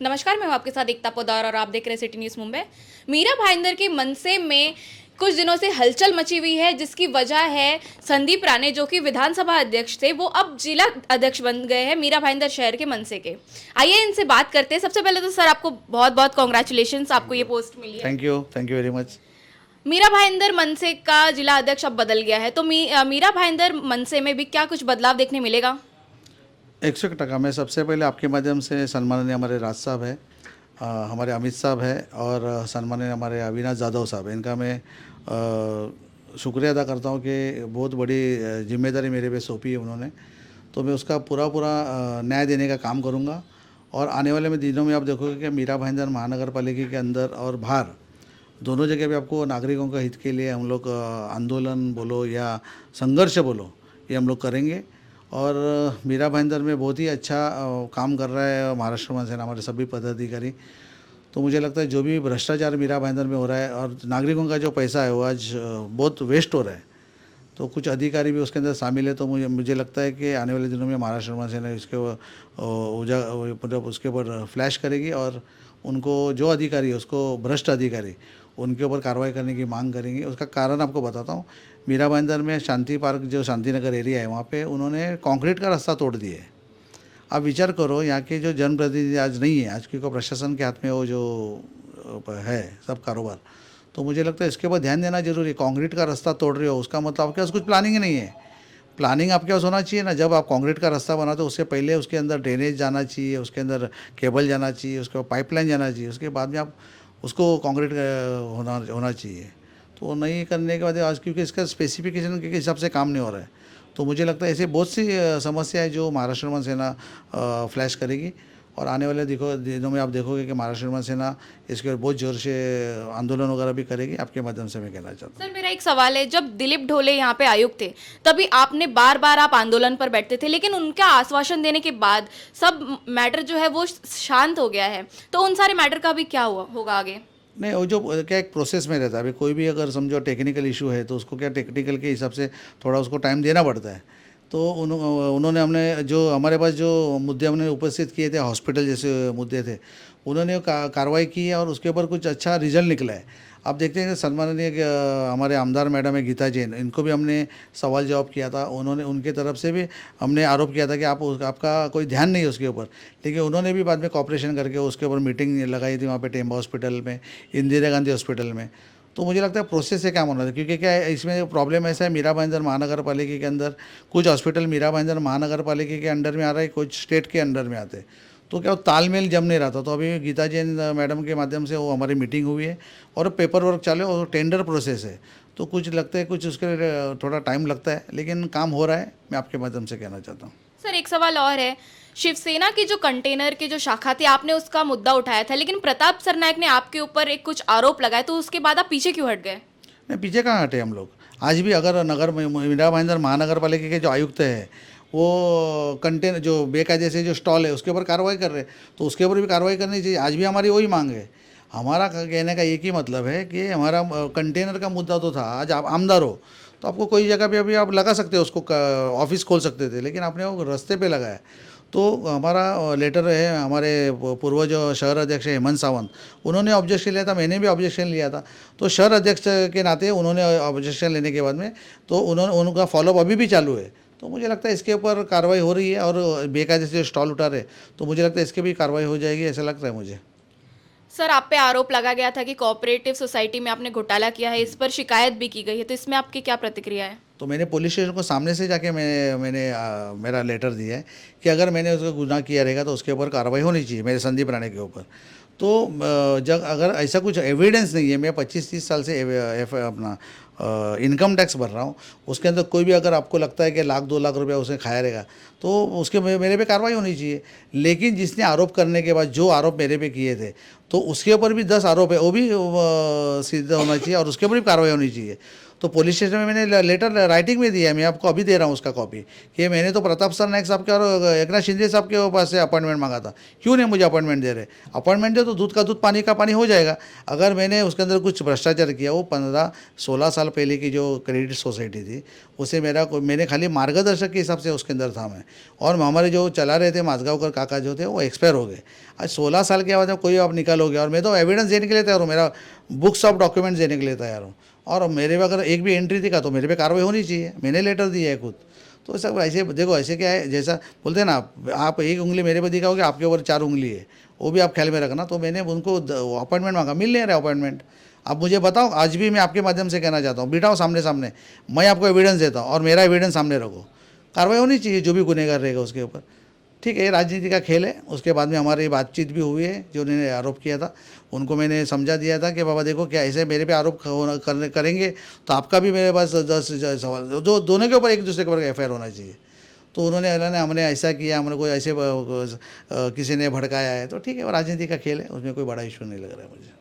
नमस्कार, मैं हूं आपके साथ एकता पोद्दार और आप देख रहे हैं सिटी न्यूज़ मुंबई। मीरा भाईंदर के मनसे में कुछ दिनों से हलचल मची हुई है, जिसकी वजह है संदीप राणे जो कि विधानसभा अध्यक्ष थे, वो अब जिला अध्यक्ष बन गए हैं मीरा भाईंदर शहर के मनसे के। आइए इनसे बात करते हैं। सबसे पहले तो सर आपको बहुत बहुत कॉन्ग्रेचुलेशंस, आपको ये पोस्ट मिली है। Thank you very much. Meera Bhayander Manse का जिला अध्यक्ष अब बदल गया है, तो मीरा भाईंदर मनसे में भी क्या कुछ बदलाव देखने मिलेगा? 100% मैं सबसे पहले आपके माध्यम से सम्माननीय हमारे राज साहब है, हमारे अमित साहब है और सम्माननीय हमारे अविनाश जाधव साहब है, इनका मैं शुक्रिया अदा करता हूँ कि बहुत बड़ी जिम्मेदारी मेरे पे सौंपी है उन्होंने। तो मैं उसका पूरा पूरा न्याय देने का काम करूँगा और आने वाले में दिनों में आप देखोगे कि मीरा भाईंदर महानगर पालिका के अंदर और बाहर दोनों जगह पे आपको नागरिकों का हित के लिए हम लोग आंदोलन बोलो या संघर्ष बोलो, ये हम लोग करेंगे। और मीरा भाईंदर में बहुत ही अच्छा काम कर रहा है महाराष्ट्र में सेना हमारे सभी पदाधिकारी। तो मुझे लगता है जो भी भ्रष्टाचार मीरा भाईंदर में हो रहा है और नागरिकों का जो पैसा है वो आज बहुत वेस्ट हो रहा है, तो कुछ अधिकारी भी उसके अंदर शामिल है। तो मुझे लगता है कि आने वाले दिनों में महाराष्ट्र सेना इसके मतलब उसके ऊपर फ्लैश करेगी और उनको जो अधिकारी है उसको भ्रष्ट अधिकारी उनके ऊपर कार्रवाई करने की मांग करेंगे। उसका कारण आपको बताता हूँ। मीरा भाईंदर में शांति पार्क जो शांतिनगर एरिया है वहाँ पे उन्होंने कंक्रीट का रास्ता तोड़ दिए। आप विचार करो, यहाँ के जो जनप्रतिनिधि आज नहीं है, आज क्योंकि प्रशासन के हाथ में वो जो है सब कारोबार, तो मुझे लगता है इसके ऊपर ध्यान देना जरूरी है। कंक्रीट का रास्ता तोड़ रहे हो उसका मतलब आपके पास कुछ प्लानिंग ही नहीं है। प्लानिंग आपके पास होना चाहिए ना, जब आप कंक्रीट का रास्ता बनाते हो उससे पहले उसके अंदर ड्रेनेज जाना चाहिए, उसके अंदर केबल जाना चाहिए, उसके बाद पाइपलाइन जाना चाहिए, उसके बाद में आप उसको कंक्रीट होना होना चाहिए। तो वो नहीं करने के बाद आज क्योंकि इसका स्पेसिफिकेशन के हिसाब से काम नहीं हो रहा है, तो मुझे लगता है ऐसे बहुत सी समस्या है जो महाराष्ट्र में सेना फ्लैश करेगी। और आने वाले दिनों में आप देखोगे कि महाराष्ट्र में सेना इसके ऊपर बहुत ज़ोर से आंदोलन वगैरह भी करेगी। आपके माध्यम से मैं कहना चाहता हूँ। सर मेरा एक सवाल है, जब दिलीप ढोले यहाँ पे आयुक्त थे तभी आपने बार बार आप आंदोलन पर बैठते थे, लेकिन उनका आश्वासन देने के बाद सब मैटर जो है वो शांत हो गया है, तो उन सारे मैटर का भी क्या हुआ होगा आगे? नहीं, वो जो क्या एक प्रोसेस में रहता है। अभी कोई भी अगर समझो टेक्निकल इशू है तो उसको क्या टेक्निकल के हिसाब से थोड़ा उसको टाइम देना पड़ता है। तो उन्होंने हमने जो हमारे पास जो मुद्दे हमने उपस्थित किए थे, हॉस्पिटल जैसे मुद्दे थे, उन्होंने कार्रवाई की है और उसके ऊपर कुछ अच्छा रिजल्ट निकला है। आप देखते हैं कि सम्माननीय हमारे आमदार मैडम है गीता जैन, इनको भी हमने सवाल जवाब किया था। उन्होंने उनके तरफ से भी हमने आरोप किया था कि आपका कोई ध्यान नहीं है उसके ऊपर, लेकिन उन्होंने भी बाद में कॉपरेशन करके उसके ऊपर मीटिंग लगाई थी वहाँ पे टेम्बा हॉस्पिटल में, इंदिरा गांधी हॉस्पिटल में। तो मुझे लगता है प्रोसेस से काम होना था, क्योंकि क्या है इसमें प्रॉब्लम ऐसा है, मीरा भाईंदर महानगर पालिका के अंदर कुछ हॉस्पिटल मीरा भाईंदर महानगर पालिका के अंडर में आ रहा है, कुछ स्टेट के अंडर में आते हैं, तो क्या वो तालमेल जम नहीं रहा था। तो अभी गीता जैन मैडम के माध्यम से वो हमारी मीटिंग हुई है और पेपर वर्क चालू है और टेंडर प्रोसेस है। तो कुछ लगता है कुछ उसके लिए थोड़ा टाइम लगता है, लेकिन काम हो रहा है, मैं आपके माध्यम से कहना चाहता हूँ। सर एक सवाल और है, शिवसेना की जो कंटेनर की जो शाखा थी आपने उसका मुद्दा उठाया था, लेकिन प्रताप सरनायक ने आपके ऊपर एक कुछ आरोप लगाए, तो उसके बाद आप पीछे क्यों हट गए? नहीं, पीछे कहाँ हटे हम लोग। आज भी अगर मीरा भाईंदर महानगर पालिका के जो आयुक्त है वो कंटेनर जो बेकायदे से जो स्टॉल है उसके ऊपर कार्रवाई कर रहे हैं, तो उसके ऊपर भी कार्रवाई करनी चाहिए। आज भी हमारी वही मांग है। हमारा कहने का एक ही मतलब है कि हमारा कंटेनर का मुद्दा तो था, आज आप आमदार हो तो आपको कोई जगह पे अभी आप लगा सकते हो, उसको ऑफिस खोल सकते थे, लेकिन आपने वो रास्ते पे लगाया। तो हमारा लेटर है, हमारे पूर्व जो शहर अध्यक्ष है हेमंत सावंत, उन्होंने ऑब्जेक्शन लिया था, मैंने भी ऑब्जेक्शन लिया था। तो शहर अध्यक्ष के नाते उन्होंने ऑब्जेक्शन लेने के बाद में तो उनका फॉलोअप अभी भी चालू है। तो मुझे लगता है इसके ऊपर कार्रवाई हो रही है और बेकायदे से स्टॉल उठा रहे, तो मुझे लगता है इसके भी कार्रवाई हो जाएगी, ऐसा लगता है मुझे। सर आप पे आरोप लगा गया था कि कोऑपरेटिव सोसाइटी में आपने घोटाला किया है, इस पर शिकायत भी की गई है, तो इसमें आपकी क्या प्रतिक्रिया है? तो मैंने पुलिस स्टेशन को सामने से जाके मैंने मेरा लेटर दिया है कि अगर मैंने उसका गुनाह किया रहेगा तो उसके ऊपर कार्रवाई होनी चाहिए मेरे संदीप राणे के ऊपर। तो जब अगर ऐसा कुछ एविडेंस नहीं है, मैं 25-30 साल से अपना इनकम टैक्स भर रहा हूँ, उसके अंदर कोई भी अगर आपको लगता है कि 1-2 लाख रुपया उसने खाया रहेगा तो उसके मेरे पे कार्रवाई होनी चाहिए। लेकिन जिसने आरोप करने के बाद जो आरोप मेरे पे किए थे तो उसके ऊपर भी 10 आरोप है, वो भी सिद्ध होना चाहिए और उसके ऊपर भी कार्रवाई होनी चाहिए। तो पुलिस स्टेशन में मैंने लेटर राइटिंग में दिया है, मैं आपको अभी दे रहा हूँ उसका कॉपी, कि मैंने तो प्रताप सर नायक साहब के और एकनाथ शिंदे साहब के पास से अपॉइंटमेंट मांगा था, क्यों नहीं मुझे अपॉइंटमेंट दे रहे? अपॉइंटमेंट दे तो दूध का दूध पानी का पानी हो जाएगा। अगर मैंने उसके अंदर कुछ भ्रष्टाचार किया, वो 15-16 साल पहले की जो क्रेडिट सोसाइटी थी उसे मैंने खाली मार्गदर्शक के हिसाब से उसके अंदर था मैं, और हमारे जो चला रहे थे माजगांवकर काका जो थे वो एक्सपायर हो गए। आज 16 साल के बाद कोई आप निकालोगे, और मैं तो एविडेंस देने के लिए तैयार हूँ, मेरा बुक्स ऑफ डॉक्यूमेंट्स देने के लिए तैयार हूँ, और मेरे पे अगर एक भी एंट्री दिखा तो मेरे पे कार्रवाई होनी चाहिए, मैंने लेटर दिया है खुद। तो सब ऐसे देखो, ऐसे क्या है, जैसा बोलते हैं ना, आप एक उंगली मेरे पे दिखाओगे, आपके ऊपर 4 उंगली है, वो भी आप ख्याल में रखना। तो मैंने उनको अपॉइंटमेंट मांगा, मिल नहीं रहा अपॉइंटमेंट। आप मुझे बताओ, आज भी मैं आपके माध्यम से कहना चाहता हूँ, बिठाओ सामने सामने, मैं आपको एविडेंस देता हूँ और मेरा एविडेंस सामने रखो, कार्रवाई होनी चाहिए जो भी गुनहगार रहेगा उसके ऊपर। ठीक है, ये राजनीति का खेल है। उसके बाद में हमारी बातचीत भी हुई है, जो उन्होंने आरोप किया था उनको मैंने समझा दिया था कि बाबा देखो, क्या ऐसे मेरे पे आरोप करेंगे तो आपका भी मेरे पास 10 सवाल, जो दोनों के ऊपर एक दूसरे के ऊपर FIR होना चाहिए। तो उन्होंने हमने ऐसा किया, हमने कोई ऐसे किसी ने भड़काया है, तो ठीक है, वो राजनीति का खेल है, उसमें कोई बड़ा इशू नहीं लग रहा है मुझे।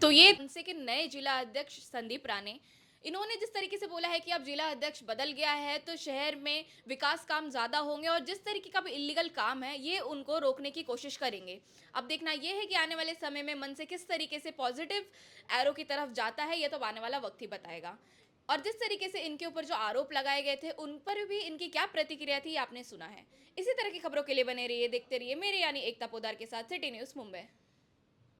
तो ये मनसे के नए जिला अध्यक्ष संदीप राणे, इन्होंने जिस तरीके से बोला है कि अब जिला अध्यक्ष बदल गया है तो शहर में विकास काम ज़्यादा होंगे और जिस तरीके का भी इलीगल काम है ये उनको रोकने की कोशिश करेंगे। अब देखना ये है कि आने वाले समय में मनसे किस तरीके से पॉजिटिव एरो की तरफ जाता है, ये तो आने वाला वक्त ही बताएगा। और जिस तरीके से इनके ऊपर जो आरोप लगाए गए थे उन पर भी इनकी क्या प्रतिक्रिया थी आपने सुना है। इसी तरह की खबरों के लिए बने रहिए, देखते रहिए मेरे यानी एकता पोदार के साथ सिटी न्यूज़ मुंबई।